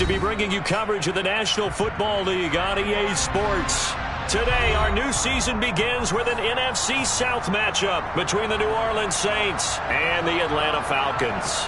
to be bringing you coverage of the National Football League on EA Sports. Today, our new season begins with an NFC South matchup between the New Orleans Saints and the Atlanta Falcons.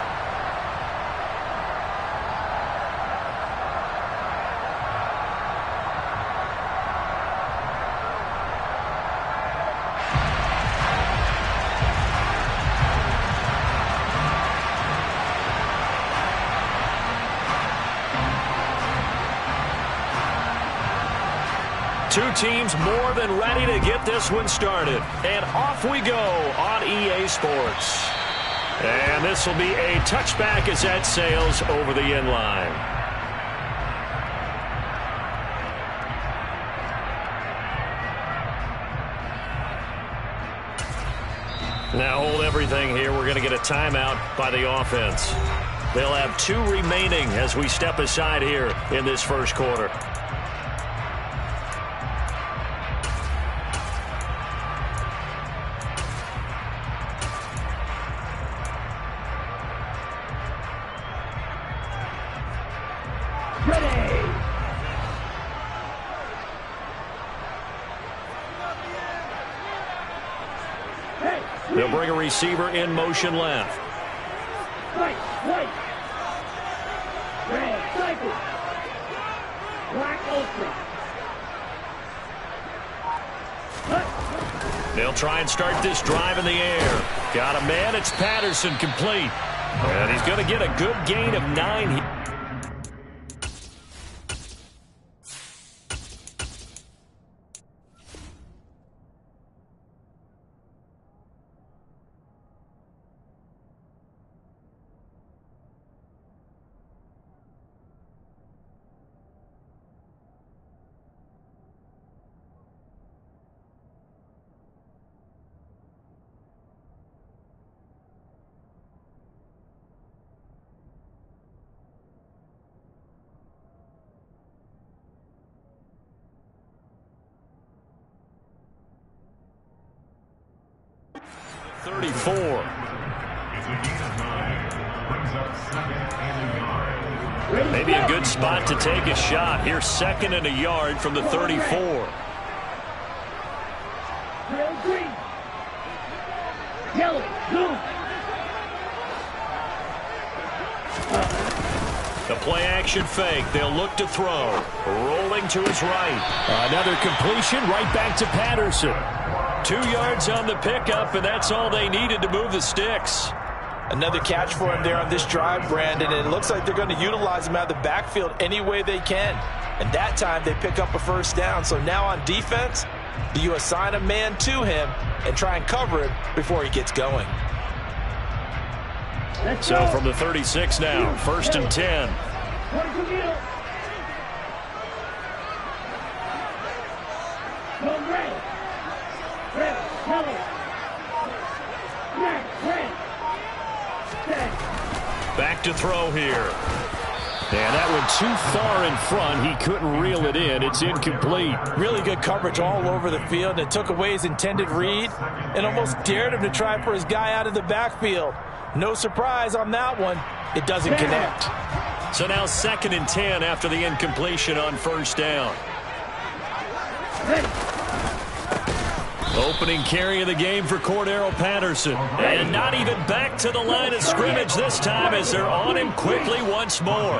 Two teams more than ready to get this one started. And off we go on EA Sports. And this will be a touchback as that sails over the end line. Now hold everything here. We're going to get a timeout by the offense. They'll have 2 remaining as we step aside here in this first quarter. They'll bring a receiver in motion left. Right. Red, cycle. Black, ultra. They'll try and start this drive in the air. Got a man. It's Patterson, complete. And he's going to get a good gain of 9. Maybe a good spot to take a shot. Here's 2nd and a yard from the 34. Green. Yellow. Blue. The play action fake. They'll look to throw. Rolling to his right. Another completion right back to Patterson. 2 yards on the pickup, and that's all they needed to move the sticks. Another catch for him there on this drive, Brandon, and it looks like they're going to utilize him out of the backfield any way they can. And that time they pick up a first down. So now on defense, you assign a man to him and try and cover him before he gets going. So from the 36 now, 1st and 10. Back to throw here. And that one too far in front. He couldn't reel it in. It's incomplete. Really good coverage all over the field. It took away his intended read and almost dared him to try for his guy out of the backfield. No surprise on that one. It doesn't connect. So now 2nd and 10 after the incompletion on 1st down. Opening carry of the game for Cordero Patterson. And not even back to the line of scrimmage this time as they're on him quickly once more.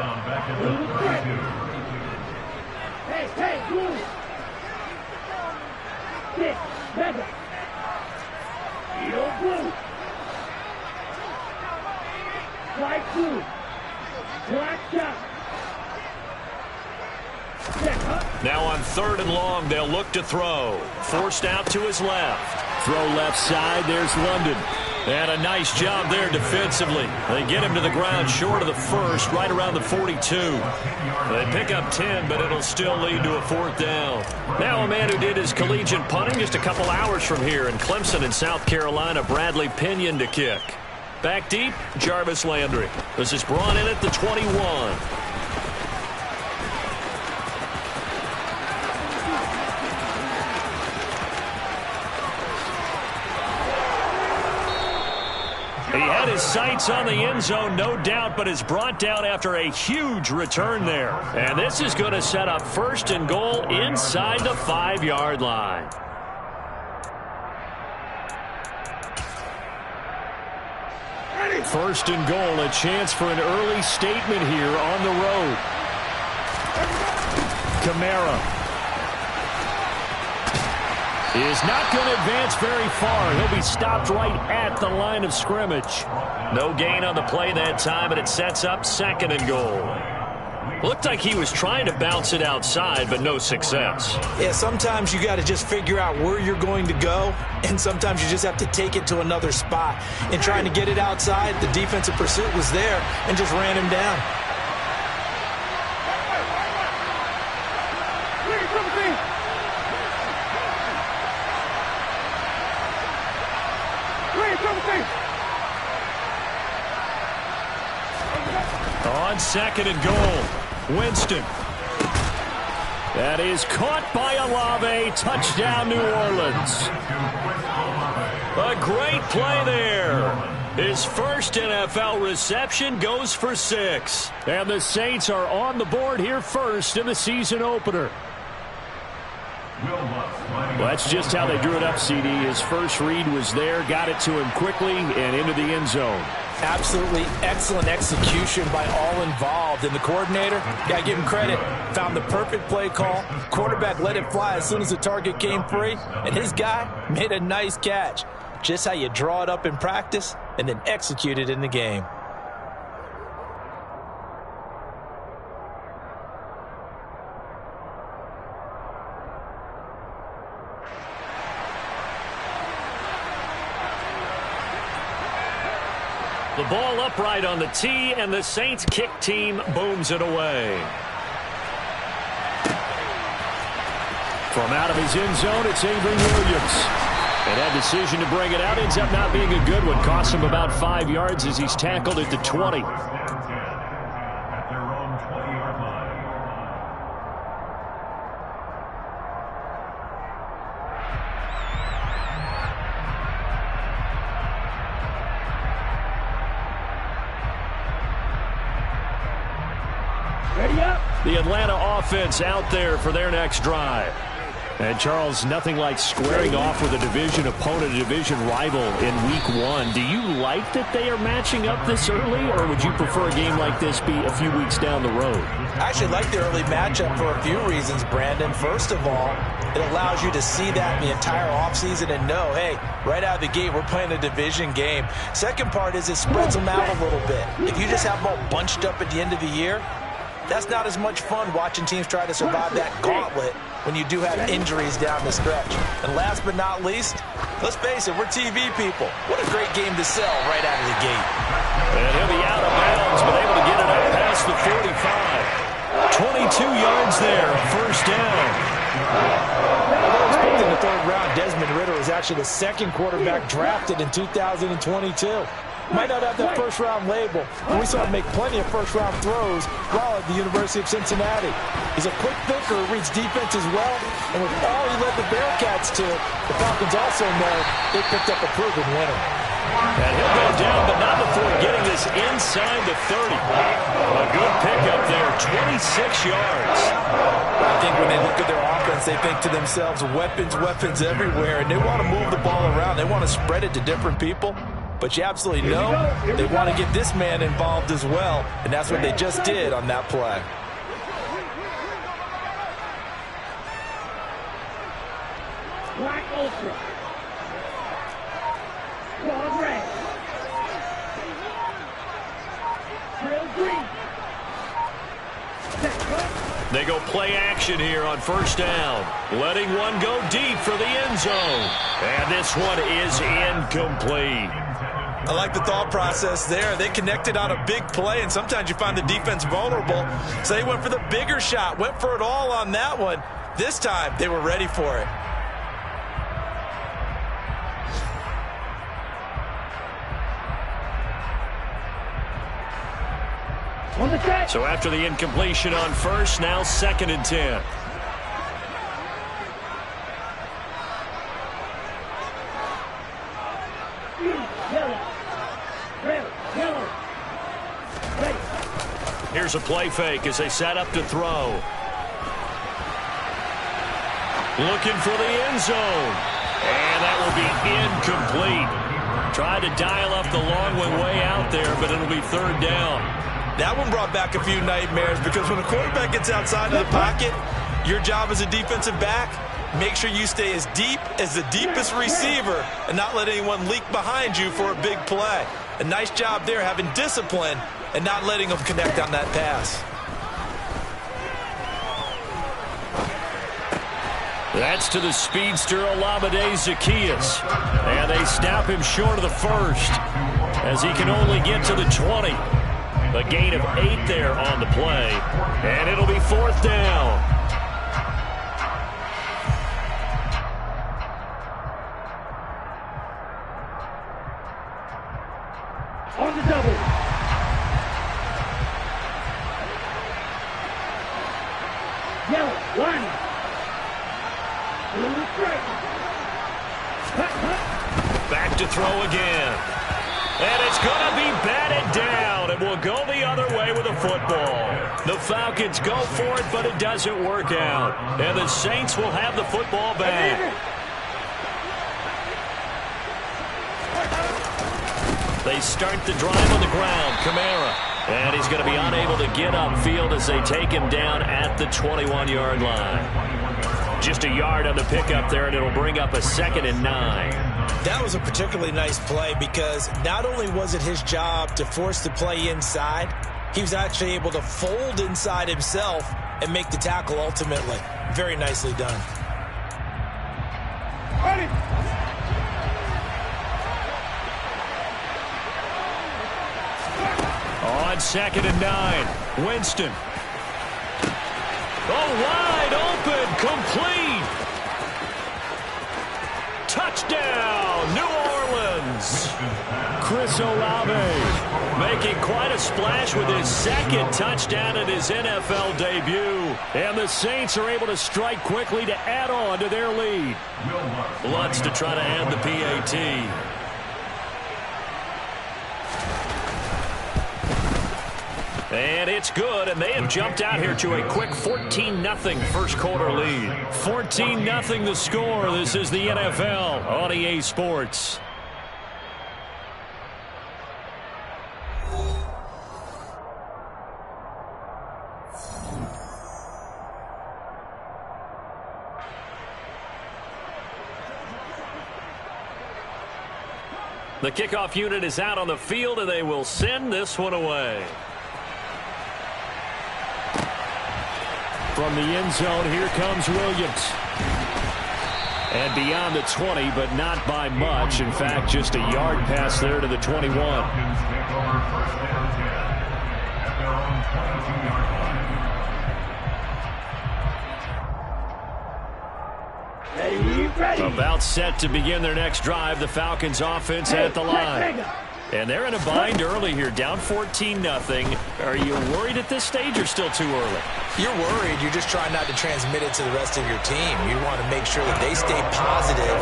Now on 3rd and long, they'll look to throw. Forced out to his left. Throw left side, there's London. And a nice job there defensively. They get him to the ground short of the 1st, right around the 42. They pick up 10, but it'll still lead to a 4th down. Now a man who did his collegiate punting just a couple hours from here in Clemson in South Carolina, Bradley Pinion to kick. Back deep, Jarvis Landry. This is brought in at the 21. sights on the end zone, no doubt, but is brought down after a huge return there. And this is going to set up 1st and goal inside the 5-yard line. First and goal, a chance for an early statement here on the road. Kamara is not going to advance very far. He'll be stopped right at the line of scrimmage. No gain on the play that time, and it sets up 2nd and goal. Looked like he was trying to bounce it outside, but no success. Yeah, sometimes you got to just figure out where you're going to go, and sometimes you just have to take it to another spot. And trying to get it outside, the defensive pursuit was there and just ran him down. On 2nd and goal, Winston. That is caught by Olave. Touchdown, New Orleans. A great play there. His first NFL reception goes for 6. And the Saints are on the board here first in the season opener. Well, that's just how they drew it up, CD. His first read was there, got it to him quickly, and into the end zone. Absolutely excellent execution by all involved. And the coordinator, got to give him credit, found the perfect play call. Quarterback let it fly as soon as the target came free. And his guy made a nice catch. Just how you draw it up in practice and then execute it in the game. The ball upright on the tee, and the Saints kick team booms it away. From out of his end zone, it's Avery Williams. And that decision to bring it out ends up not being a good one. Costs him about 5 yards as he's tackled at the 20. The Atlanta offense out there for their next drive. And, Charles, nothing like squaring off with a division opponent, a division rival in Week 1. Do you like that they are matching up this early, or would you prefer a game like this be a few weeks down the road? I actually like the early matchup for a few reasons, Brandon. First of all, it allows you to see that the entire offseason and know, hey, right out of the gate, we're playing a division game. Second part is it spreads them out a little bit. If you just have them all bunched up at the end of the year, that's not as much fun watching teams try to survive that gauntlet when you do have injuries down the stretch. And last but not least, let's face it, we're TV people. What a great game to sell right out of the gate. And he'll be out of bounds, but able to get it up past the 45. 22 yards there, first down. Although he's picked in the 3rd round, Desmond Ridder was actually the 2nd quarterback drafted in 2022. Might not have that first-round label, and we saw him make plenty of first-round throws while at the University of Cincinnati. He's a quick thinker who reads defense as well, and with all he led the Bearcats to, the Falcons also know they picked up a proven winner. And he'll go down, but not before getting this inside the 30. A good pickup there, 26 yards. I think when they look at their offense, they think to themselves, weapons, weapons everywhere, and they want to move the ball around. They want to spread it to different people. But you absolutely know they want to get this man involved as well, and that's what they just did on that play. Black Ultra. Claude Red. Trail Green. They go play action here on first down. Letting one go deep for the end zone. And this one is incomplete. I like the thought process there. They connected on a big play, and sometimes you find the defense vulnerable. So they went for the bigger shot, went for it all on that one. This time, they were ready for it. On the track. So after the incompletion on first, now 2nd and 10. Yellow. Red. Here's a play fake as they set up to throw. Looking for the end zone. And that will be incomplete. Tried to dial up the long one way out there, but it'll be third down. That one brought back a few nightmares because when a quarterback gets outside of the pocket, your job as a defensive back, make sure you stay as deep as the deepest receiver and not let anyone leak behind you for a big play. A nice job there having discipline and not letting them connect on that pass. That's to the speedster Olamide Zaccheaus. And they snap him short of the first as he can only get to the 20. A gain of 8 there on the play. And it'll be fourth down. On the double. Yellow, one. Blue, straight. Back to throw again. And it's going to be batted down. It will go the other way with the football. The Falcons go for it, but it doesn't work out. And the Saints will have the football back. They start the drive on the ground. Kamara. And he's going to be unable to get upfield as they take him down at the 21-yard line. Just a yard on the pickup there, and it'll bring up a 2nd and 9. That was a particularly nice play because not only was it his job to force the play inside, he was actually able to fold inside himself and make the tackle ultimately. Very nicely done. Ready. On 2nd and 9, Winston. Oh, wide open, complete. Touchdown, New Orleans. Chris Olave making quite a splash with his 2nd touchdown in his NFL debut. And the Saints are able to strike quickly to add on to their lead. Lutz to try to add the PAT. And it's good, and they have jumped out here to a quick 14-0 first quarter lead. 14-0 the score. This is the NFL on EA Sports. The kickoff unit is out on the field, and they will send this one away. From the end zone, here comes Williams. And beyond the 20, but not by much. In fact, just a yard pass there to the 21. Ready. About set to begin their next drive. The Falcons offense at the line. And they're in a bind early here, down 14-0. Are you worried at this stage or still too early? You're worried. You're just trying not to transmit it to the rest of your team. You want to make sure that they stay positive.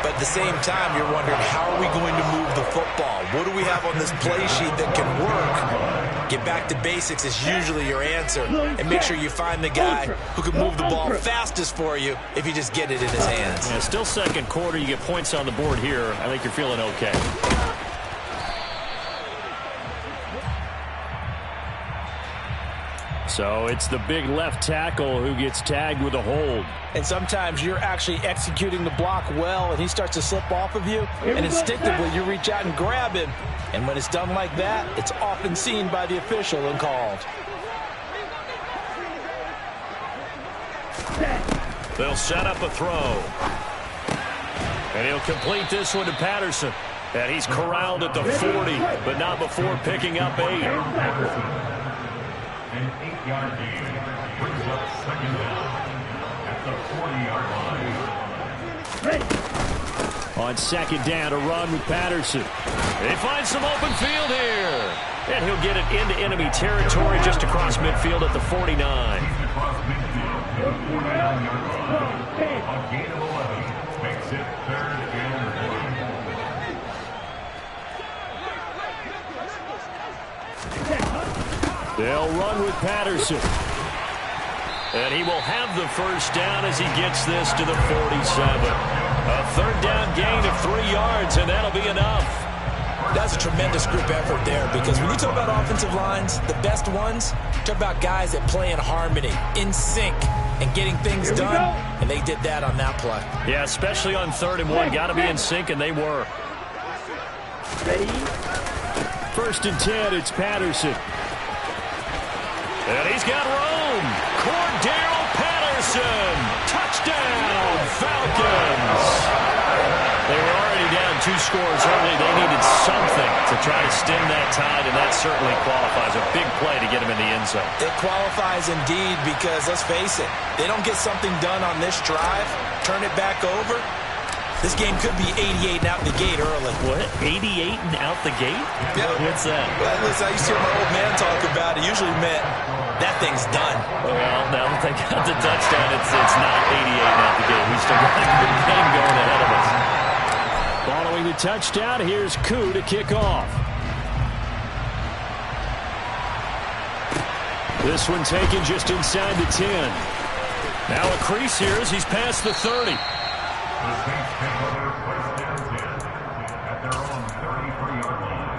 But at the same time, you're wondering, how are we going to move the football? What do we have on this play sheet that can work? Get back to basics is usually your answer. And make sure you find the guy who can move the ball fastest for you if you just get it in his hands. Yeah, still second quarter. You get points on the board here. I think you're feeling okay. So it's the big left tackle who gets tagged with a hold. And sometimes you're actually executing the block well, and he starts to slip off of you, and instinctively you reach out and grab him. And when it's done like that, it's often seen by the official and called. They'll set up a throw. And he'll complete this one to Patterson. And he's corralled at the 40, but not before picking up 8. An 8-yard gain brings up 2nd down at the 40-yard line. On 2nd down, a run with Patterson. They find some open field here. And he'll get it into enemy territory just across midfield at the 49. Across midfield to the 49-yard line. A gain of 11 makes it 3rd and 1. They'll run with Patterson. And he will have the first down as he gets this to the 47. A third down gain of 3 yards, and that'll be enough. That's a tremendous group effort there, because when you talk about offensive lines, the best ones, talk about guys that play in harmony, in sync, and getting things done, and they did that on that play. Yeah, especially on 3rd and 1. Got to be in sync, and they were. Ready? 1st and 10, it's Patterson. And he's got room. Cordell Patterson. Touchdown, Falcons. They were already down 2 scores early. They needed something to try to stem that tide, and that certainly qualifies. A big play to get him in the end zone. It qualifies indeed, because let's face it, they don't get something done on this drive, turn it back over, this game could be 88 and out the gate early. What? 88 and out the gate? Yeah. What's that? Well, listen, I used to hear my old man talk about it. Usually meant that thing's done. Well, now that they got the touchdown, it's not 88 and out the gate. We still got a good game going ahead of us. Following the touchdown, here's Koo to kick off. This one taken just inside the 10. Now a crease here as he's past the 30. The Saints pick up their first down 10 at their own 33-yard line.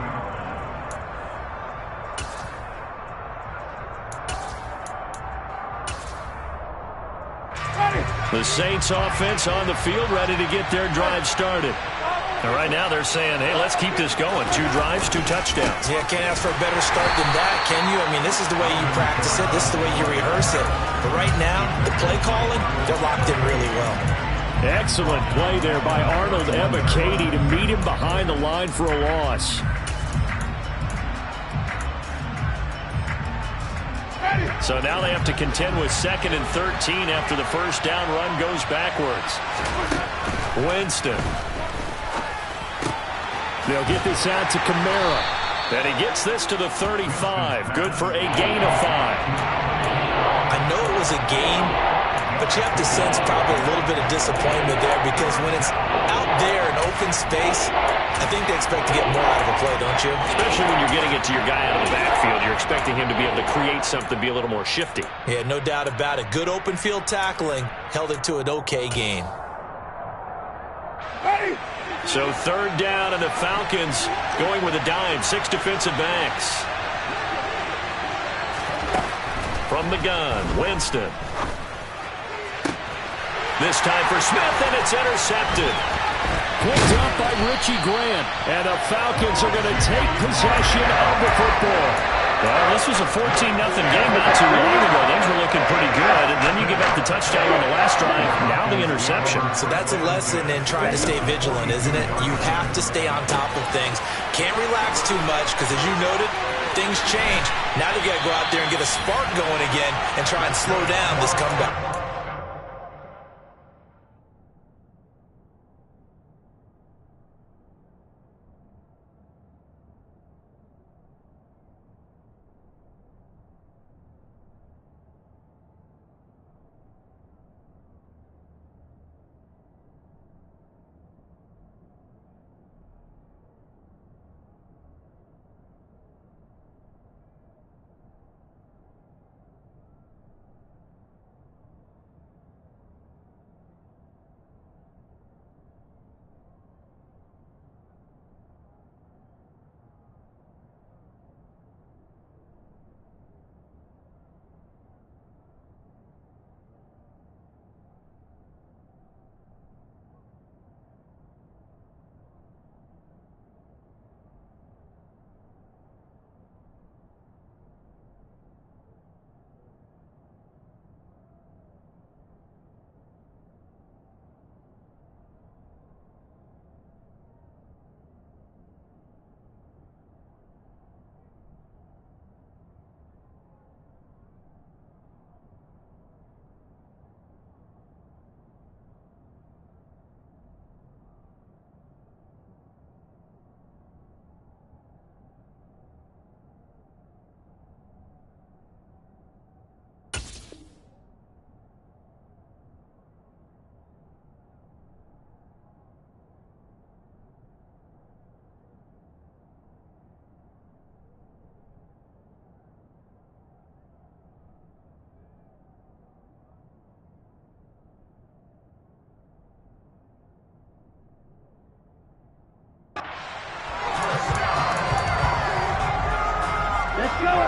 The Saints offense on the field, ready to get their drive started. And right now they're saying, hey, let's keep this going. 2 drives, 2 touchdowns. Yeah, can't ask for a better start than that, can you? I mean, this is the way you practice it. This is the way you rehearse it. But right now, the play calling, they're locked in really well. Excellent play there by Arnold Ebiketie to meet him behind the line for a loss. So now they have to contend with 2nd and 13 after the first down run goes backwards. Winston. They'll get this out to Kamara. And he gets this to the 35. Good for a gain of 5. I know it was a game, but you have to sense probably a little bit of disappointment there, because when it's out there in open space, I think they expect to get more out of a play, don't you? Especially when you're getting it to your guy out of the backfield. You're expecting him to be able to create something, be a little more shifty. Yeah, no doubt about it. Good open field tackling held it to an okay game. So 3rd down, and the Falcons going with a dime. 6 defensive backs. From the gun, Winston. This time for Smith, and it's intercepted. Picked up by Richie Grant, and the Falcons are going to take possession of the football. Well, this was a 14-0 game not too long ago. Things were looking pretty good, and then you give up the touchdown on the last drive, now the interception. So that's a lesson in trying to stay vigilant, isn't it? You have to stay on top of things. Can't relax too much, because as you noted, things change. Now they've got to go out there and get a spark going again and try and slow down this comeback.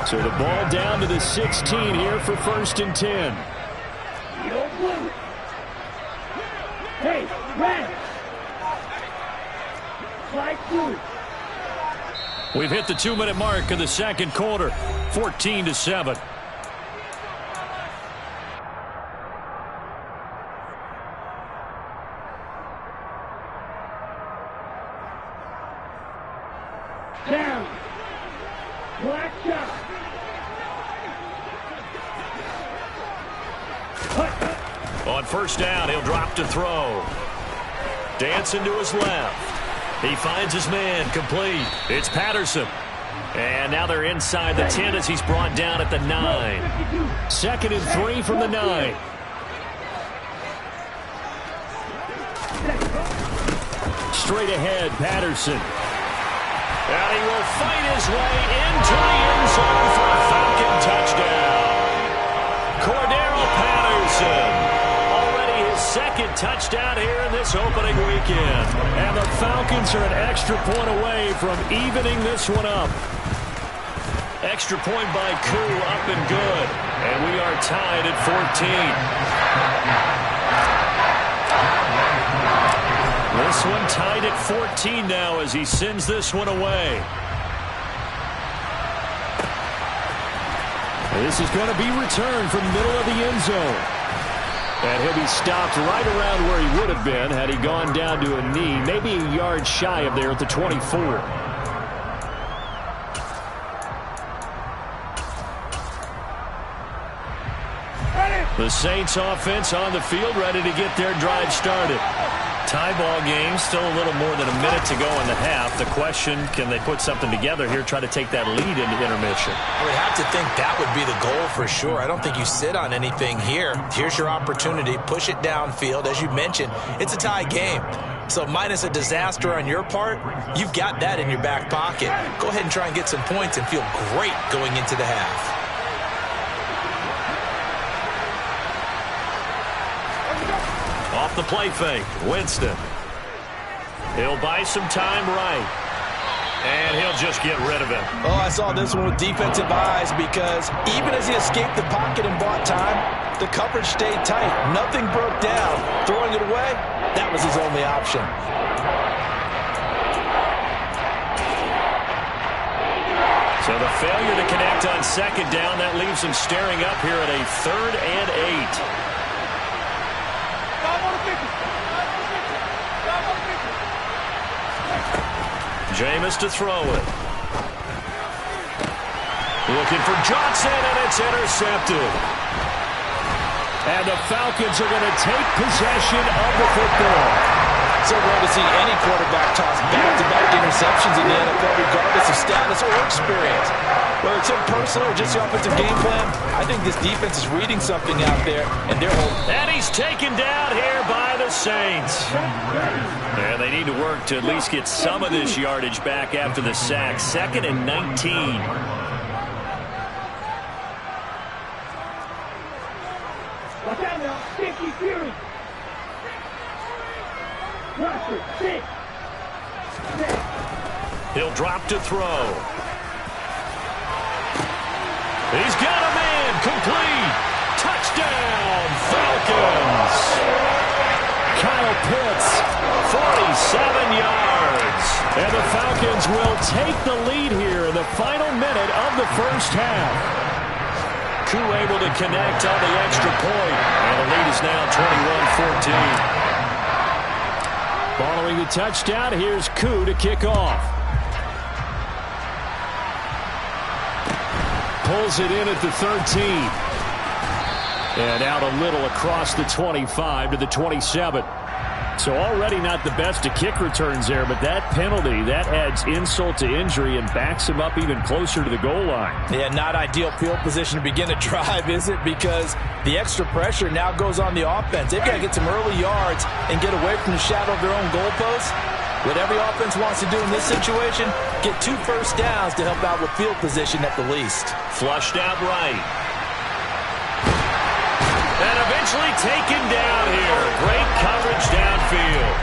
So the ball down to the 16 here for 1st and 10. Hey, red. Slide through. We've hit the 2-minute mark of the second quarter, 14-7. Down. Black shot. On 1st down, he'll drop to throw. Dancing to his left. He finds his man, complete. It's Patterson. And now they're inside the 10 as he's brought down at the 9. 2nd and 3 from the 9. Straight ahead, Patterson. And he will fight his way into the end zone for a Falcon touchdown. Cordero Patterson. Already his 2nd touchdown here in this opening weekend. And the Falcons are an extra point away from evening this one up. Extra point by Koo, up and good. And we are tied at 14. This one tied at 14 now as he sends this one away. This is going to be returned from the middle of the end zone. And he'll be stopped right around where he would have been had he gone down to a knee, maybe a yard shy of there at the 24. The Saints offense on the field, ready to get their drive started. Tie ball game, still a little more than a minute to go in the half. The question, can they put something together here, try to take that lead into intermission? I would have to think that would be the goal for sure. I don't think you sit on anything here. Here's your opportunity. Push it downfield. As you mentioned, it's a tie game. So minus a disaster on your part, you've got that in your back pocket. Go ahead and try and get some points and feel great going into the half. Off the play fake, Winston. He'll buy some time right. And he'll just get rid of it. Oh, I saw this one with defensive eyes because even as he escaped the pocket and bought time, the coverage stayed tight. Nothing broke down. Throwing it away, that was his only option. So the failure to connect on 2nd down, that leaves him staring up here at a 3rd and 8. Jameis to throw it. Looking for Johnson, and it's intercepted. And the Falcons are going to take possession of the football. So rare to see any quarterback toss back-to-back interceptions in the NFL, regardless of status or experience. Whether it's personal or just the offensive game plan, I think this defense is reading something out there, and they're holding. And he's taken down here by the Saints. And they need to work to at least get some of this yardage back after the sack. 2nd and 19. Watch out now. Sticky Fury. Russell, 6. He'll drop to throw. He's got a man. Complete. Touchdown, Falcons. Kyle Pitts, 47 yards. And the Falcons will take the lead here in the final minute of the first half. Koo able to connect on the extra point. And the lead is now 21-14. Following the touchdown, here's Koo to kick off. Pulls it in at the 13. And out a little across the 25 to the 27. So already not the best of kick returns there, but that penalty, that adds insult to injury and backs him up even closer to the goal line. Yeah, not ideal field position to begin a drive, is it? Because the extra pressure now goes on the offense. They've got to get some early yards and get away from the shadow of their own goalposts. What every offense wants to do in this situation, get 2 first downs to help out with field position at the least. Flushed out right. And eventually taken down here. Great coverage downfield.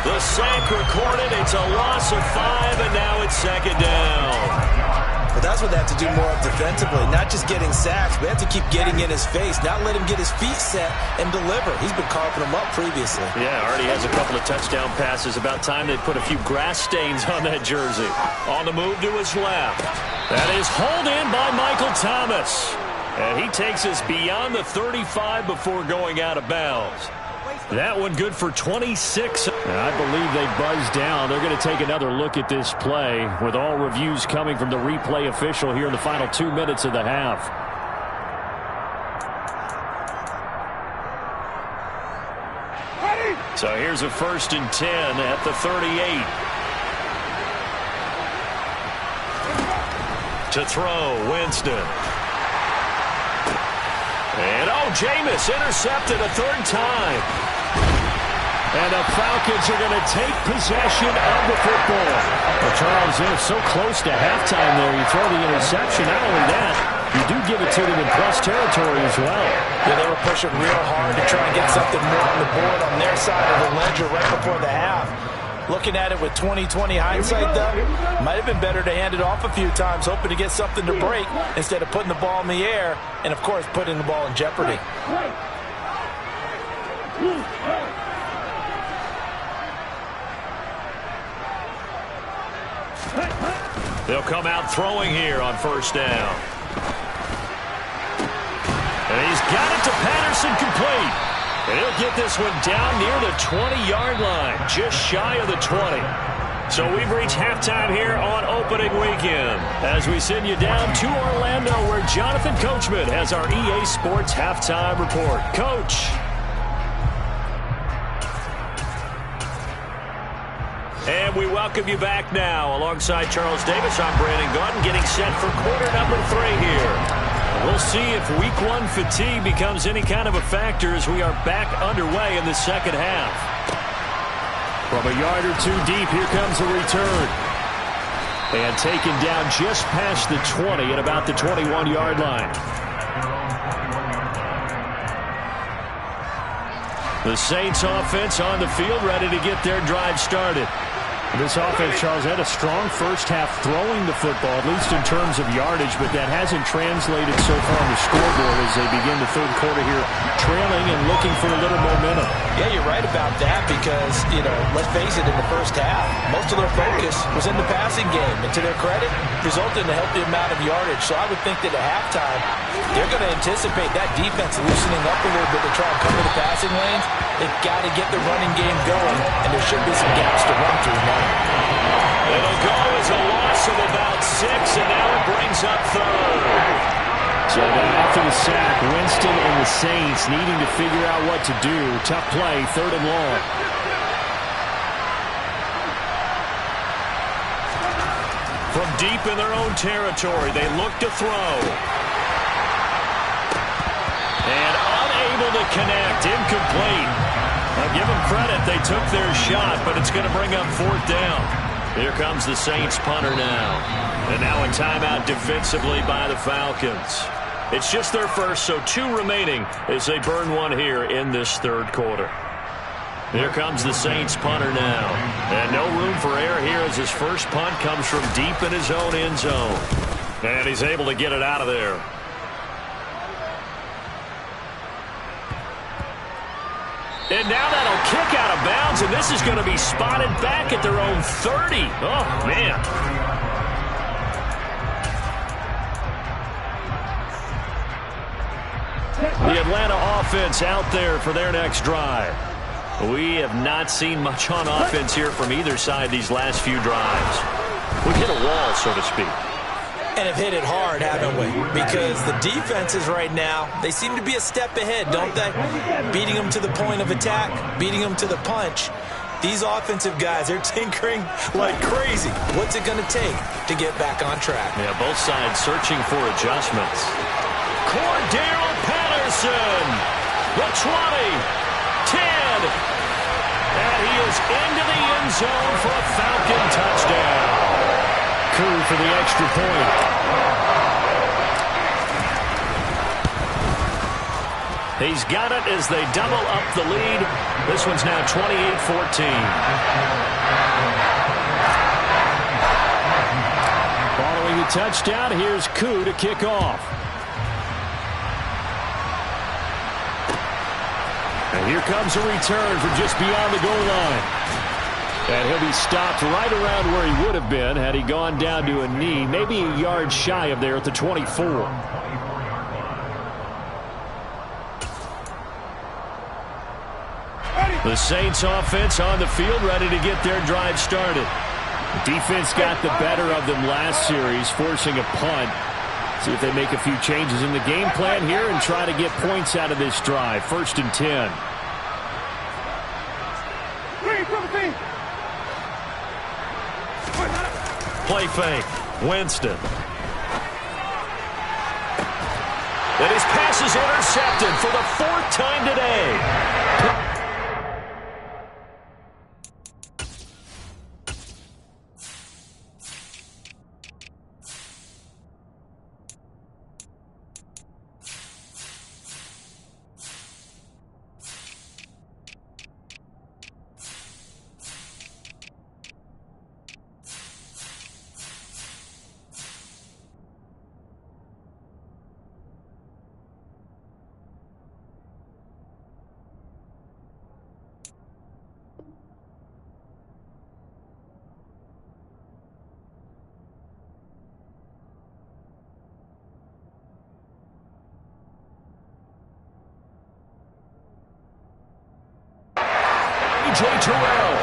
The sack recorded. It's a loss of 5, and now it's 2nd down. Well, that's what they have to do more of defensively. Not just getting sacks, but they have to keep getting in his face, not let him get his feet set and deliver. He's been carving them up previously. Yeah, already has a couple of touchdown passes. About time they put a few grass stains on that jersey. On the move to his left. That is hauled in by Michael Thomas. And he takes us beyond the 35 before going out of bounds. That one good for 26. And I believe they buzzed down. They're going to take another look at this play with all reviews coming from the replay official here in the final 2 minutes of the half. So here's a 1st and 10 at the 38. To throw, Winston. And Jameis intercepted a 3rd time. And the Falcons are going to take possession of the football. Well, Charles, they're so close to halftime there. You throw the interception. Not only that, you do give it to them in plus territory as well. Yeah, they were pushing real hard to try and get something more on the board on their side of the ledger right before the half. Looking at it with 20/20 hindsight, though, might have been better to hand it off a few times, hoping to get something to break instead of putting the ball in the air and, of course, putting the ball in jeopardy. They'll come out throwing here on 1st down. And he's got it to Patterson, complete. And he'll get this one down near the 20-yard line, just shy of the 20. So we've reached halftime here on opening weekend as we send you down to Orlando, where Jonathan Coachman has our EA Sports halftime report. Coach. And we welcome you back now. Alongside Charles Davis, I'm Brandon Gaudin, getting set for quarter number 3 here. We'll see if week 1 fatigue becomes any kind of a factor as we are back underway in the second half. From a yard or 2 deep, here comes the return. And taken down just past the 20 at about the 21-yard line. The Saints offense on the field, ready to get their drive started. This offense, Charles, had a strong first half throwing the football, at least in terms of yardage, but that hasn't translated so far on the scoreboard as they begin the 3rd quarter here, trailing and looking for a little momentum. Yeah, you're right about that because, let's face it, in the first half, most of their focus was in the passing game. And to their credit, resulted in a healthy amount of yardage. So I would think that at halftime, they're going to anticipate that defense loosening up a little bit to try and cover the passing lanes. They've got to get the running game going, and there should be some gaps to run through now. It'll go as a loss of about 6, and now it brings up 3rd. So then after the sack, Winston and the Saints needing to figure out what to do. Tough play, 3rd and long. From deep in their own territory, they look to throw. And unable to connect, incomplete. I'll give them credit, they took their shot, but it's going to bring up 4th down. Here comes the Saints punter now. And now a timeout defensively by the Falcons. It's just their first, so 2 remaining as they burn one here in this 3rd quarter. Here comes the Saints punter now. And no room for error here as his first punt comes from deep in his own end zone. And he's able to get it out of there. And now that'll kick out of bounds, and this is going to be spotted back at their own 30. Oh, man. The Atlanta offense out there for their next drive. We have not seen much on offense here from either side these last few drives. We've hit a wall, so to speak. And have hit it hard, haven't we? Because the defenses right now, they seem to be a step ahead, don't they? Beating them to the point of attack, beating them to the punch. These offensive guys, they're tinkering like crazy. What's it going to take to get back on track? Yeah, both sides searching for adjustments. Cordero Patterson, the 20. 10, and he is into the end zone for a Falcon touchdown. Coup for the extra point. He's got it as they double up the lead. This one's now 28-14. Following the touchdown. Here's Koo to kick off. And here comes a return from just beyond the goal line. And he'll be stopped right around where he would have been had he gone down to a knee, maybe a yard shy of there at the 24. The Saints offense on the field, ready to get their drive started. The defense got the better of them last series, forcing a punt. See if they make a few changes in the game plan here and try to get points out of this drive. 1st and 10. Play fake. Winston. And his pass is intercepted for the 4th time today. Terrell.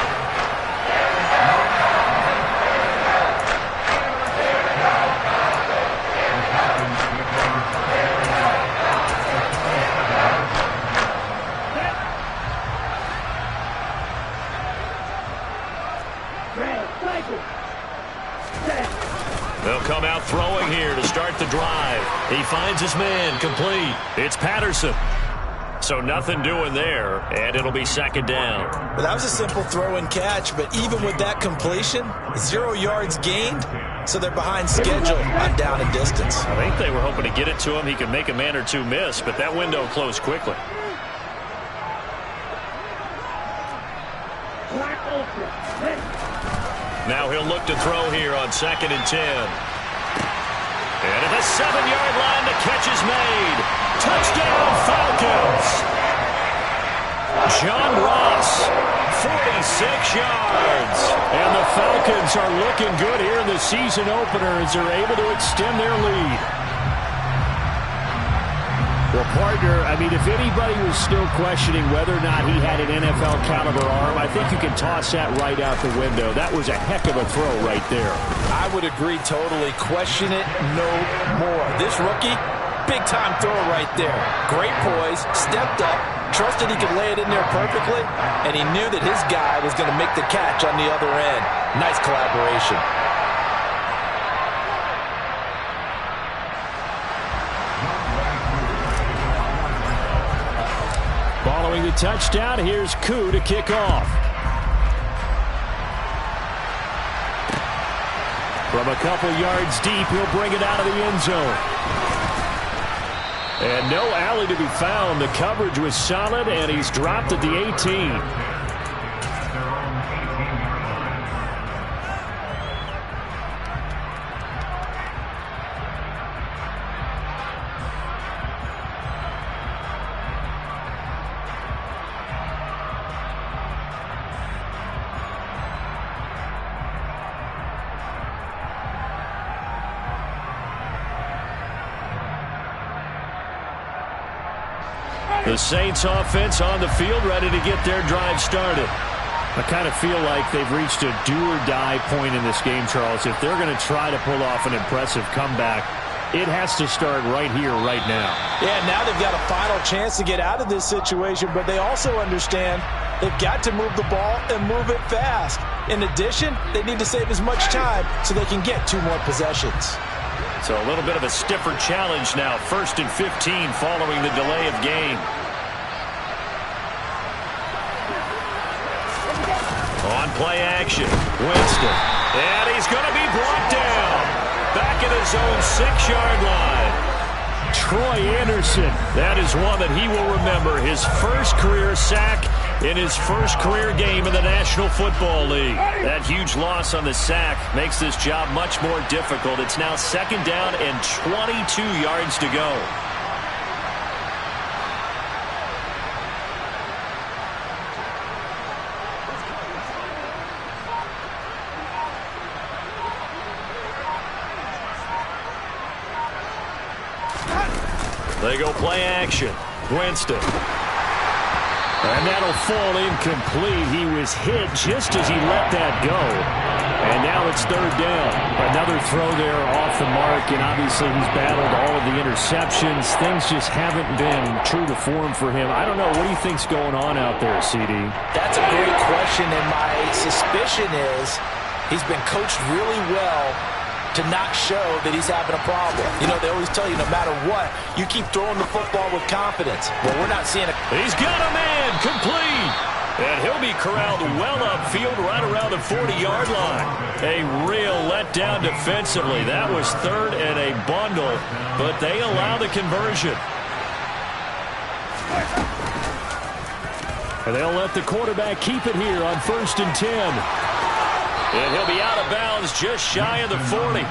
They'll come out throwing here to start the drive. He finds his man, complete. It's Patterson. So nothing doing there, and it'll be 2nd down. Well, that was a simple throw and catch, but even with that completion, 0 yards gained, so they're behind schedule on down and distance. I think they were hoping to get it to him. He could make a man or two miss, but that window closed quickly. Now he'll look to throw here on 2nd and 10. And at the 7-yard line, the catch is made. Touchdown, Falcons. John Ross, 46 yards. And the Falcons are looking good here in the season opener as they're able to extend their lead. Well, partner, I mean, if anybody was still questioning whether or not he had an NFL caliber arm, I think you can toss that right out the window. That was a heck of a throw right there. I would agree totally. Question it no more. This rookie, big-time throw right there. Great poise, stepped up, trusted he could lay it in there perfectly, and he knew that his guy was going to make the catch on the other end. Nice collaboration. Following the touchdown, here's Koo to kick off. From a couple yards deep, he'll bring it out of the end zone. And no alley to be found. The coverage was solid, and he's dropped at the 18. The Saints offense on the field, ready to get their drive started. I kind of feel like they've reached a do-or-die point in this game, Charles. If they're going to try to pull off an impressive comeback, it has to start right here, right now. Yeah, now they've got a final chance to get out of this situation, but they also understand they've got to move the ball and move it fast. In addition, they need to save as much time so they can get 2 more possessions. So a little bit of a stiffer challenge now. 1st and 15 following the delay of game. On play action, Winston. And he's going to be brought down. Back at his own 6-yard line. Troy Anderson. That is one that he will remember. His first career sack in his first career game in the National Football League. That huge loss on the sack makes this job much more difficult. It's now 2nd down and 22 yards to go. They go play action. Winston. And that'll fall incomplete. He was hit just as he let that go. And now it's 3rd down. Another throw there off the mark, and obviously he's battled all of the interceptions. Things just haven't been true to form for him. I don't know. What do you think's going on out there, CD? That's a great question, and my suspicion is he's been coached really well to not show that he's having a problem. You know, they always tell you no matter what, you keep throwing the football with confidence. Well, we're not seeing it. He's got a man complete. And he'll be corralled well upfield right around the 40-yard line. A real letdown defensively. That was 3rd and a bundle, but they allow the conversion. And they'll let the quarterback keep it here on 1st and 10. And he'll be out of bounds just shy of the 40.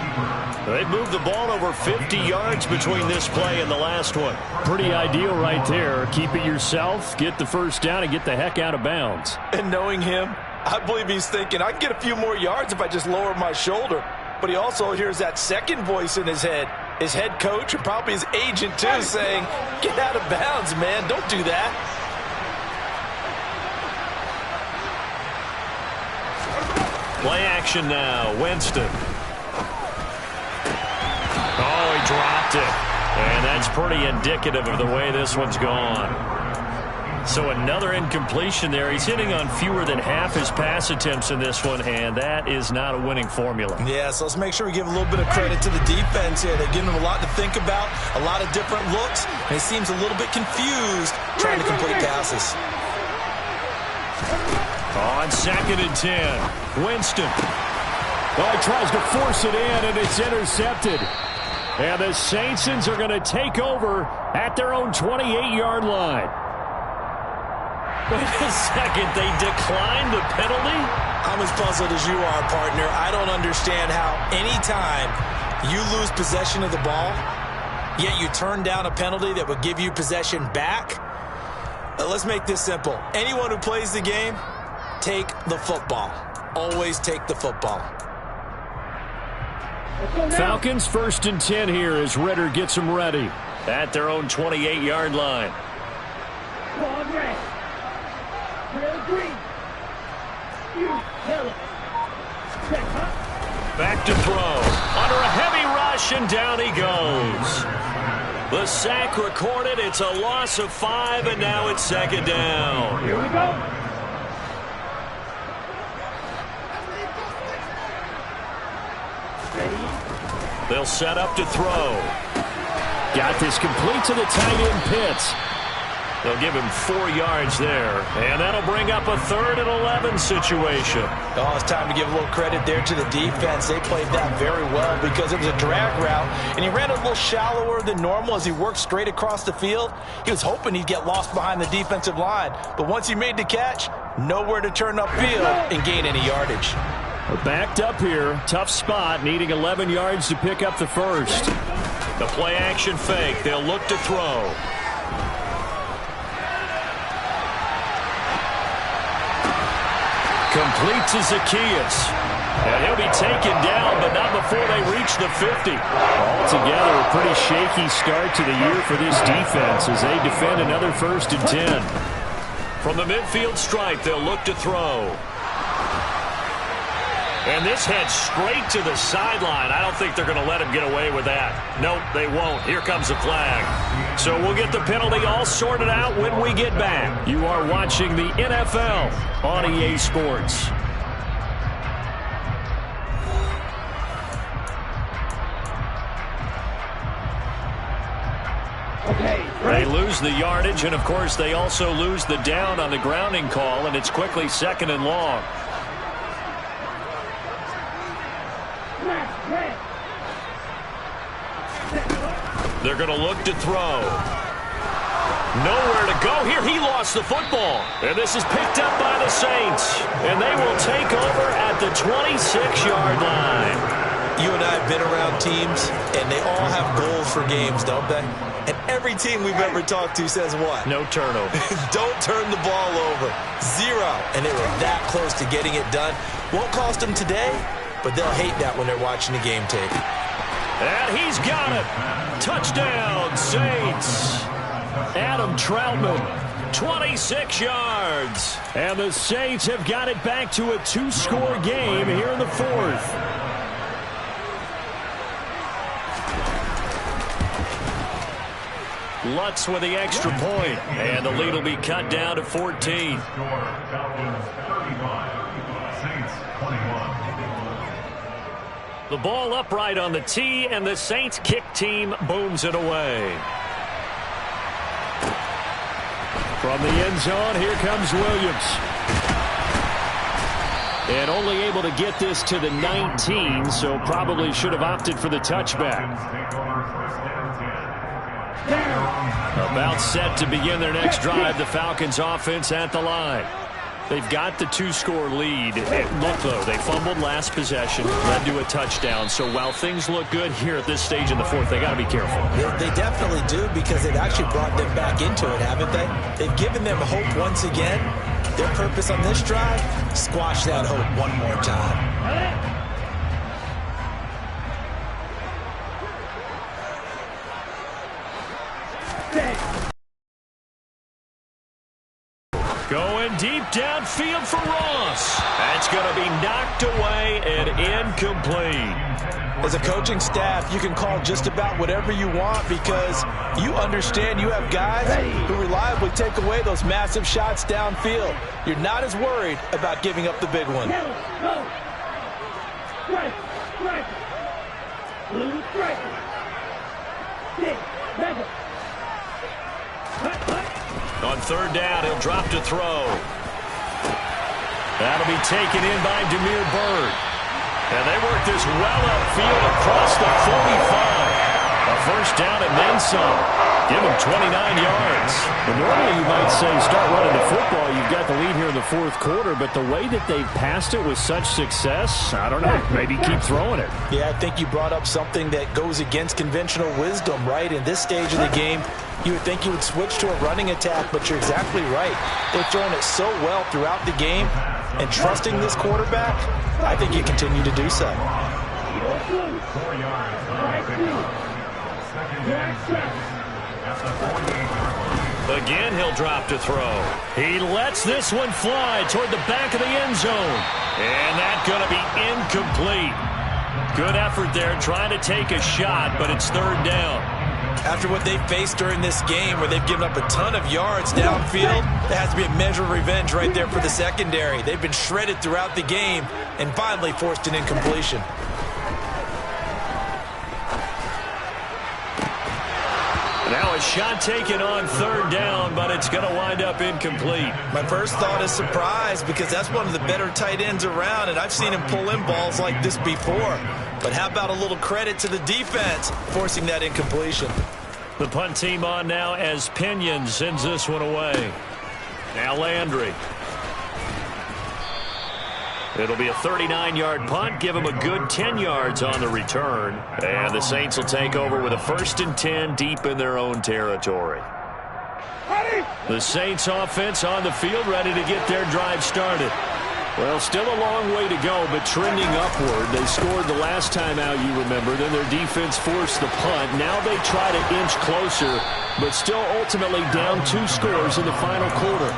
They've moved the ball over 50 yards between this play and the last one. Pretty ideal right there. Keep it yourself, get the 1st down, and get the heck out of bounds. And knowing him, I believe he's thinking, I can get a few more yards if I just lower my shoulder. But he also hears that second voice in his head. His head coach and probably his agent, too, saying, get out of bounds, man. Don't do that. Play action now. Winston. Oh, he dropped it. And that's pretty indicative of the way this one's gone. So another incompletion there. He's hitting on fewer than half his pass attempts in this one, and that is not a winning formula. Yeah, so let's make sure we give a little bit of credit to the defense here. They're giving him a lot to think about, a lot of different looks, and he seems a little bit confused trying to complete passes. On 2nd and 10, Winston. Oh, he tries to force it in, and it's intercepted. And the Saints are going to take over at their own 28-yard line. Wait a second, they declined the penalty? I'm as puzzled as you are, partner. I don't understand how anytime you lose possession of the ball, yet you turn down a penalty that would give you possession back. Let's make this simple. Anyone who plays the game, take the football. Always take the football. Falcons 1st and 10 here as Ritter gets them ready. At their own 28-yard line. Back to throw. Under a heavy rush, and down he goes. The sack recorded. It's a loss of 5, and now it's 2nd down. Here we go. They'll set up to throw. Got this complete to the tight end Pitts. They'll give him 4 yards there, and that'll bring up a 3rd and 11 situation. Oh, it's time to give a little credit there to the defense. They played that very well because it was a drag route, and he ran a little shallower than normal as he worked straight across the field. He was hoping he'd get lost behind the defensive line, but once he made the catch, nowhere to turn upfield and gain any yardage. We're backed up here. Tough spot, needing 11 yards to pick up the 1st. The play action fake. They'll look to throw. Complete to Zacchaeus. And he'll be taken down, but not before they reach the 50. Altogether, a pretty shaky start to the year for this defense as they defend another 1st and 10. From the midfield stripe, they'll look to throw. And this heads straight to the sideline. I don't think they're going to let him get away with that. Nope, they won't. Here comes the flag. So we'll get the penalty all sorted out when we get back. You are watching the NFL on EA Sports. They lose the yardage, and of course they also lose the down on the grounding call, and it's quickly 2nd and long. They're going to look to throw. Nowhere to go here. He lost the football. And this is picked up by the Saints. And they will take over at the 26-yard line. You and I have been around teams, and they all have goals for games, don't they? And every team we've ever talked to says what? No turnover. Don't turn the ball over. 0. And they were that close to getting it done. Won't cost them today, but they'll hate that when they're watching the game tape. And he's got it. Touchdown, Saints. Adam Troutman, 26 yards. And the Saints have got it back to a 2-score game here in the 4th. Lutz with the extra point, and the lead will be cut down to 14. The ball upright on the tee, and the Saints kick team booms it away. From the end zone, here comes Williams. And only able to get this to the 19, so probably should have opted for the touchback. About set to begin their next drive, the Falcons offense at the line. They've got the 2-score lead. Look, though, they fumbled last possession, led to a touchdown. So while things look good here at this stage in the 4th, they got to be careful. They definitely do, because they've actually brought them back into it, haven't they? They've given them hope once again. Their purpose on this drive, squash that hope one more time. Going deep downfield for Ross. That's going to be knocked away and incomplete. As a coaching staff, you can call just about whatever you want, because you understand you have guys who reliably take away those massive shots downfield. You're not as worried about giving up the big one. Strike. Blue strike. 6. Mega. On 3rd down, he'll drop to throw. That'll be taken in by Damiere Byrd. And they work this well upfield across the 45. A first down and then some. Give him 29 yards. And normally you might say start running the football. You've got the lead here in the 4th quarter, but the way that they've passed it with such success, I don't know, maybe keep throwing it. Yeah, I think you brought up something that goes against conventional wisdom, right? In this stage of the game, you would think you would switch to a running attack, but you're exactly right. They've thrown it so well throughout the game, and trusting this quarterback, I think you continue to do so. 4 yards. Again, he'll drop to throw. He lets this one fly toward the back of the end zone. And that's going to be incomplete. Good effort there, trying to take a shot, but it's 3rd down. After what they've faced during this game, where they've given up a ton of yards downfield, there has to be a measure of revenge right there for the secondary. They've been shredded throughout the game and finally forced an incompletion. Now a shot taken on 3rd down, but it's going to wind up incomplete. My first thought is surprise, because that's one of the better tight ends around, and I've seen him pull in balls like this before. But how about a little credit to the defense forcing that incompletion? The punt team on now as Pinion sends this one away. Now Landry. It'll be a 39-yard punt. Give them a good 10 yards on the return. And the Saints will take over with a 1st and 10 deep in their own territory. The Saints offense on the field, ready to get their drive started. Well, still a long way to go, but trending upward. They scored the last time out, you remember. Then their defense forced the punt. Now they try to inch closer, but still ultimately down 2 scores in the final quarter.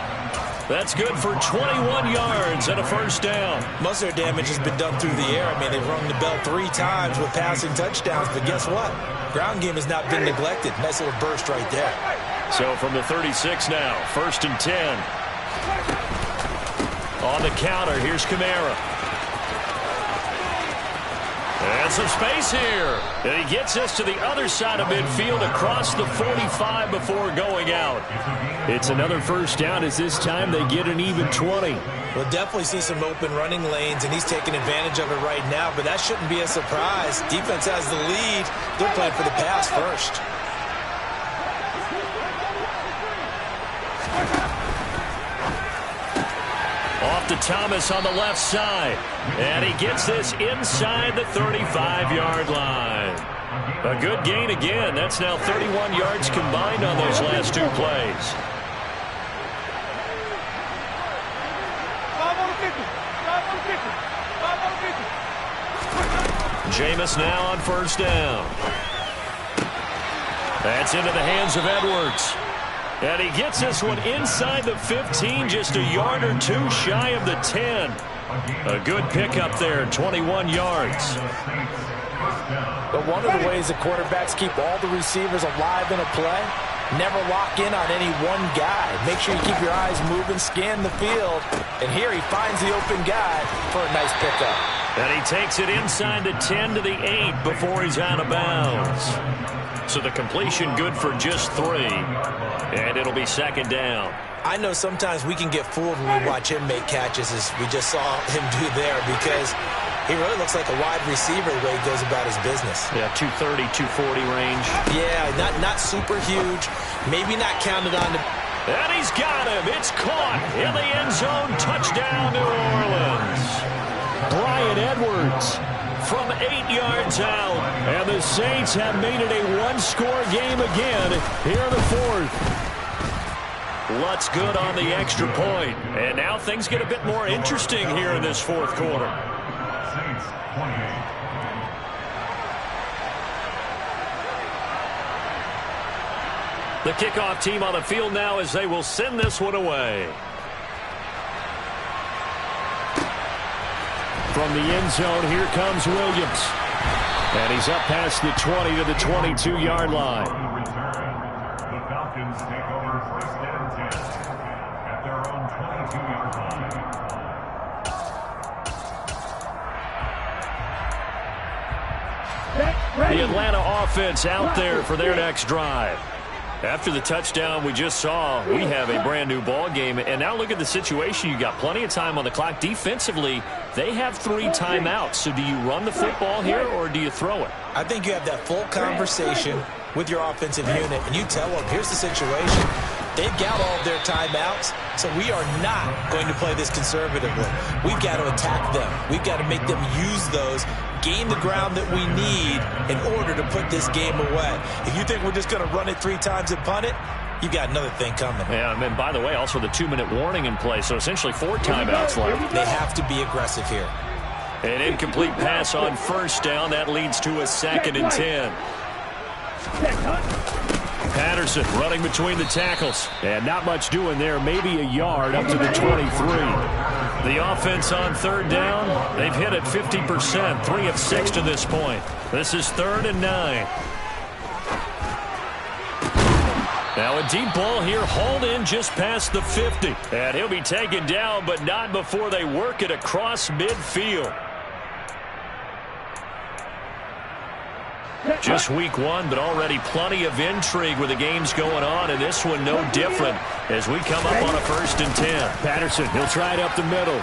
That's good for 21 yards and a 1st down. Most of their damage has been done through the air. I mean, they've rung the bell 3 times with passing touchdowns, but guess what? Ground game has not been neglected. Nice little burst right there. So from the 36 now, 1st and 10. On the counter, here's Kamara. And some space here. And he gets us to the other side of midfield across the 45 before going out. It's another 1st down, as this time they get an even 20. We'll definitely see some open running lanes, and he's taking advantage of it right now, but that shouldn't be a surprise. Defense has the lead. They're playing for the pass first. Off to Thomas on the left side. And he gets this inside the 35-yard line. A good gain again. That's now 31 yards combined on those last two plays. Jameis now on first down. That's into the hands of Edwards. And he gets this one inside the 15, just a yard or two shy of the 10. A good pickup there, 21 yards. But one of the ways the quarterbacks keep all the receivers alive in a play, never lock in on any one guy. Make sure you keep your eyes moving, scan the field. And here he finds the open guy for a nice pickup. And he takes it inside the 10 to the 8 before he's out of bounds. So the completion good for just 3. And it'll be second down. I know sometimes we can get fooled when we watch him make catches, as we just saw him do there, because he really looks like a wide receiver the way he goes about his business. Yeah, 230, 240 range. Yeah, not super huge. Maybe not counted on to... And he's got him. It's caught in the end zone. Touchdown, New Orleans. Bryan Edwards from 8 yards out. And the Saints have made it a one-score game again here in the fourth. Lutz good on the extra point. And now things get a bit more interesting here in this fourth quarter. Saints 28. The kickoff team on the field now as they will send this one away. From the end zone, here comes Williams. And he's up past the 20 to the 22-yard line. On the return, the Falcons take over first and 10 at their own 22-yard line. The Atlanta offense out there for their next drive. After the touchdown we just saw, we have a brand new ball game. And now look at the situation. You got plenty of time on the clock. Defensively, they have 3 timeouts. So do you run the football here or do you throw it? I think you have that full conversation with your offensive unit, and you tell them, here's the situation. They've got all of their timeouts, so we are not going to play this conservatively. We've got to attack them. We've got to make them use those, gain the ground that we need in order to put this game away. If you think we're just going to run it 3 times and punt it, you've got another thing coming. Yeah, and by the way, also the 2-minute warning in play, so essentially 4 timeouts left. They have to be aggressive here. An incomplete pass on first down. That leads to a 2nd and 10. Patterson running between the tackles. And not much doing there. Maybe a yard up to the 23. The offense on third down, they've hit it 50%, 3 of 6 to this point. This is 3rd and 9. Now a deep ball here, hauled in just past the 50. And he'll be taken down, but not before they work it across midfield. Just week 1, but already plenty of intrigue with the games going on, and this one no different as we come up on a 1st and 10. Patterson, he'll try it up the middle.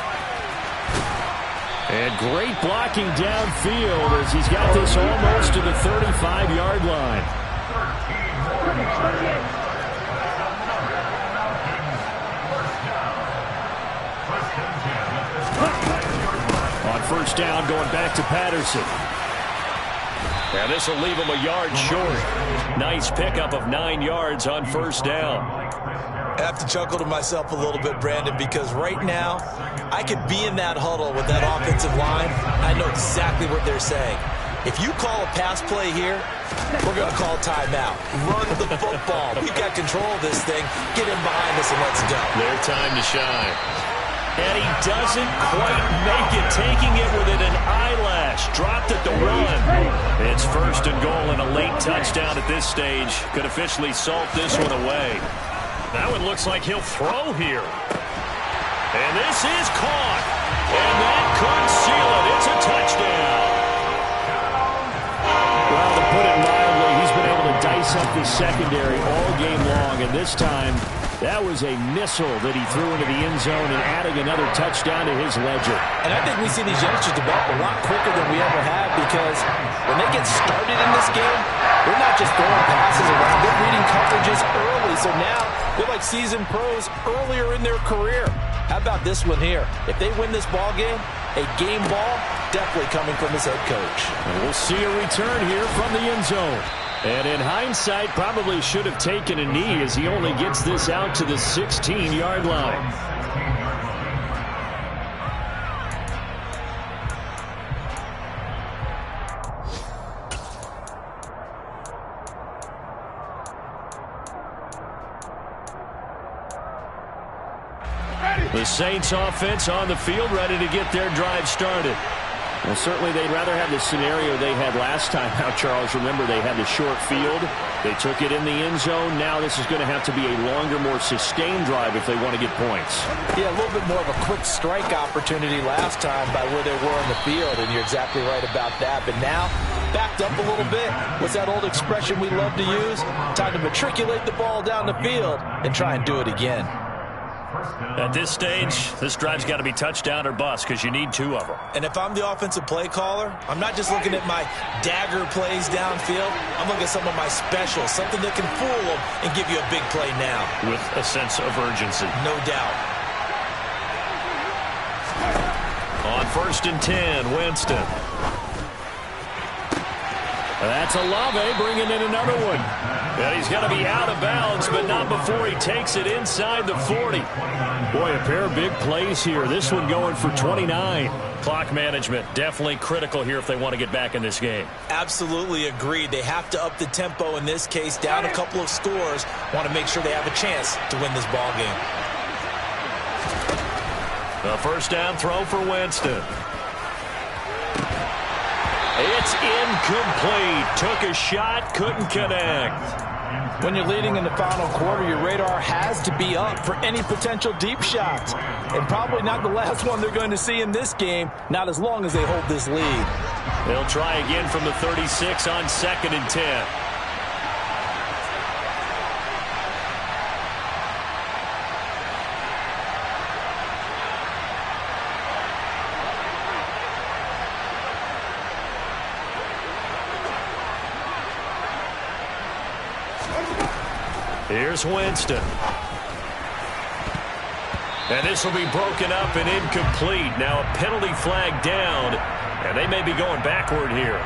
And great blocking downfield as he's got this almost to the 35-yard line. On first down, going back to Patterson. And this will leave him a yard short. Nice pickup of 9 yards on first down. I have to chuckle to myself a little bit, Brandon, because right now I could be in that huddle with that offensive line. I know exactly what they're saying. If you call a pass play here, we're going to call timeout. Run the football. We've got control of this thing. Get in behind us and let's go. Their time to shine. And he doesn't quite make it, taking it within an eyelash. Dropped at the 1. It's 1st and goal and a late touchdown at this stage. Could officially salt this one away. That one looks like he'll throw here. And this is caught. And that could seal it. It's a touchdown. Well, to put it mildly, he's been able to dice up the secondary all game long, and this time that was a missile that he threw into the end zone and adding another touchdown to his ledger. And I think we see these youngsters develop a lot quicker than we ever have, because when they get started in this game, They're not just throwing passes around, they're reading coverages early. So now they're like seasoned pros earlier in their career. How about this one here? If they win this ball game, a game ball definitely coming from his head coach. And we'll see a return here from the end zone. And in hindsight, probably should have taken a knee as he only gets this out to the 16-yard line. The Saints offense on the field, ready to get their drive started. Well, certainly they'd rather have the scenario they had last time out, Charles. Remember, they had the short field. They took it in the end zone. Now this is going to have to be a longer, more sustained drive if they want to get points. Yeah, a little bit more of a quick strike opportunity last time by where they were in the field, and you're exactly right about that. But now, backed up a little bit. What's that old expression we love to use? Time to matriculate the ball down the field and try and do it again. At this stage, this drive's got to be touchdown or bust because you need two of them. And if I'm the offensive play caller, I'm not just looking at my dagger plays downfield. I'm looking at some of my specials, something that can fool them and give you a big play now. With a sense of urgency. No doubt. On 1st and 10, Winston. That's Olave bringing in another one. And he's got to be out of bounds, but not before he takes it inside the 40. Boy, a pair of big plays here. This one going for 29. Clock management definitely critical here if they want to get back in this game. Absolutely agreed. They have to up the tempo in this case, down a couple of scores. Want to make sure they have a chance to win this ball game. The first down throw for Winston. It's incomplete. Took a shot, couldn't connect. When you're leading in the final quarter, your radar has to be up for any potential deep shots. And probably not the last one they're going to see in this game, not as long as they hold this lead. They'll try again from the 36 on 2nd and 10. Here's Winston. And this will be broken up and incomplete. Now a penalty flag down, and they may be going backward here.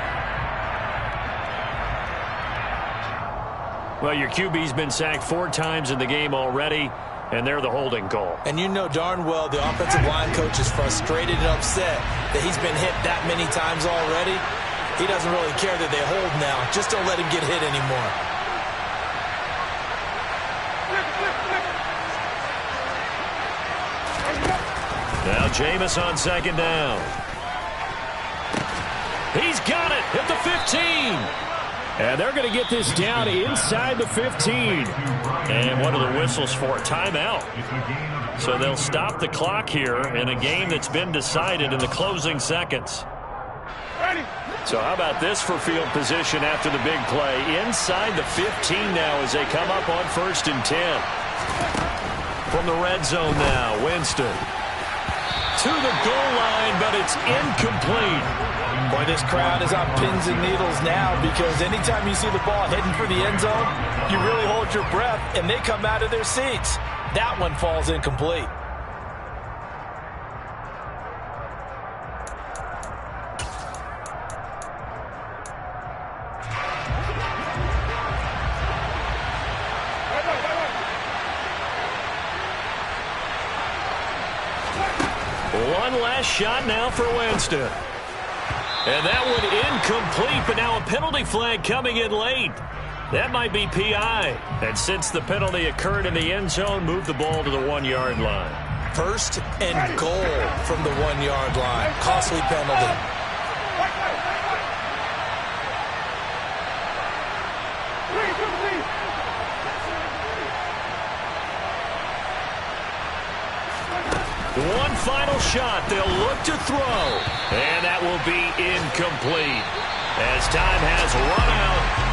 Well, your QB's been sacked 4 times in the game already, and they're the holding call. And you know darn well the offensive line coach is frustrated and upset that he's been hit that many times already. He doesn't really care that they hold now. Just don't let him get hit anymore. Now Jameis on 2nd down. He's got it at the 15. And they're going to get this down inside the 15. And what are the whistles for? Timeout. So they'll stop the clock here in a game that's been decided in the closing seconds. So how about this for field position after the big play? Inside the 15 now as they come up on 1st and 10. From the red zone now, Winston. To the goal line, but it's incomplete. Boy, this crowd is on pins and needles now because anytime you see the ball heading for the end zone, you really hold your breath, and they come out of their seats. That one falls incomplete. One last shot now for Winston. And that one incomplete, but now a penalty flag coming in late. That might be PI. And since the penalty occurred in the end zone, move the ball to the 1-yard line. 1st and goal from the 1-yard line. Costly penalty. One final shot. They'll look to throw. And that will be incomplete as time has run out.